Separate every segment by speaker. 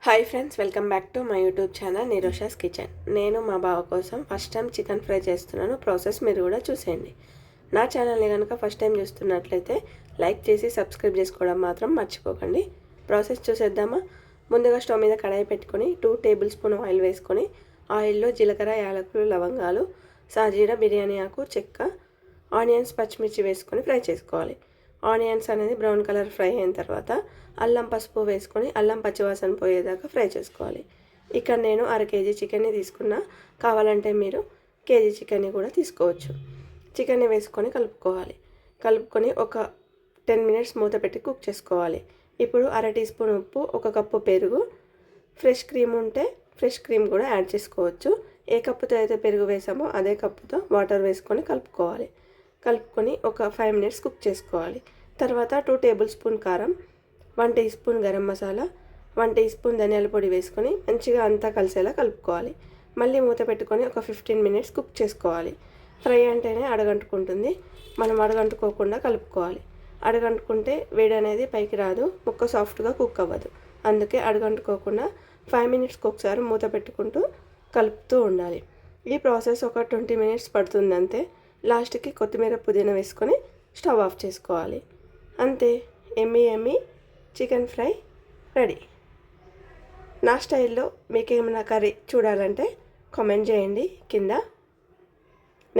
Speaker 1: Hi friends, welcome back to my YouTube channel Nirosha's kitchen. నేను మా బావ కోసం ఫస్ట్ టైం చికెన్ ఫ్రై చేస్తున్నాను. ప్రాసెస్ మీరు కూడా చూసేయండి. నా ఛానల్ని కనుక ఫస్ట్ టైం చూస్తున్నట్లయితే లైక్ చేసి సబ్స్క్రైబ్ చేసుకోవడం మాత్రం మర్చిపోకండి. ప్రాసెస్ చూసేద్దామా? ముందుగా స్టవ్ మీద కడాయి పెట్టుకొని 2 టేబుల్ స్పూన్ ఆయిల్ వేసుకొని ఆయిల్లో జీలకర్ర, యాలకులు, లవంగాలు, సాజీరా, బిర్యానీ ఆకు, చెక్క, ఆనియన్స్, పచ్చిమిర్చి వేసుకొని ఫ్రై చేసుకోవాలి. ఆనియన్స్ అనేది బ్రౌన్ కలర్ ఫ్రై అయిన తర్వాత అల్లం, పసుపు వేసుకొని అల్లం పచ్చివాసన పోయేదాకా ఫ్రై చేసుకోవాలి. ఇక్కడ నేను 1/2 కేజీ చికెన్ని తీసుకున్నా. కావాలంటే మీరు కేజీ చికెన్ని కూడా తీసుకోవచ్చు. చికెన్ని వేసుకొని కలుపుకొని ఒక 10 మినిట్స్ మూత పెట్టి కుక్ చేసుకోవాలి. ఇప్పుడు 1/2 టీ స్పూన్ ఉప్పు, 1 కప్పు పెరుగు, ఫ్రెష్ క్రీమ్ ఉంటే ఫ్రెష్ క్రీమ్ కూడా యాడ్ చేసుకోవచ్చు. ఏ కప్పుతో అయితే పెరుగు వేసామో అదే కప్పుతో వాటర్ వేసుకొని కలుపుకొని ఒక 5 మినిట్స్ కుక్ చేసుకోవాలి. తర్వాత 2 టేబుల్ స్పూన్ కారం, 1 teaspoon garam masala, 1 teaspoon ధనియాల పొడి వేసుకొని మంచిగా అంతా కలిసేలా కలుపుకోవాలి. మళ్ళీ మూత పెట్టుకొని ఒక 15 మినిట్స్ కుక్ చేసుకోవాలి. ఫ్రై అంటేనే అడగంటుకుంటుంది, మనం అడగంటుకోకుండా కలుపుకోవాలి. అడగంటుకుంటే వేడి అనేది పైకి రాదు, ముక్క సాఫ్ట్గా కుక్ అవ్వదు. అందుకే అడగంటుకోకుండా 5 మినిట్స్కి ఒకసారి మూత పెట్టుకుంటూ కలుపుతూ ఉండాలి. ఈ ప్రాసెస్ ఒక 20 మినిట్స్ పడుతుంది అంతే. లాస్ట్కి కొత్తిమీర, పుదీనా వేసుకొని స్టవ్ ఆఫ్ చేసుకోవాలి. అంతే, ఎమ్మీ చికెన్ ఫ్రై రెడీ. నా స్టైల్లో మీకేమైనా కర్రీ చూడాలంటే కామెంట్ చేయండి కింద.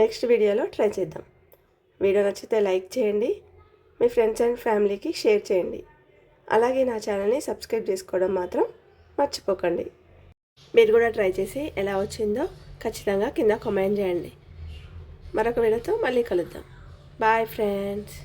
Speaker 1: నెక్స్ట్ వీడియోలో ట్రై చేద్దాం. వీడియో నచ్చితే లైక్ చేయండి, మీ ఫ్రెండ్స్ అండ్ ఫ్యామిలీకి షేర్ చేయండి. అలాగే నా ఛానల్ని సబ్స్క్రైబ్ చేసుకోవడం మాత్రం మర్చిపోకండి. మీరు కూడా ట్రై చేసి ఎలా వచ్చిందో ఖచ్చితంగా కింద కామెంట్ చేయండి. మరొక వీడియోతో మళ్ళీ కలుద్దాం. Bye friends.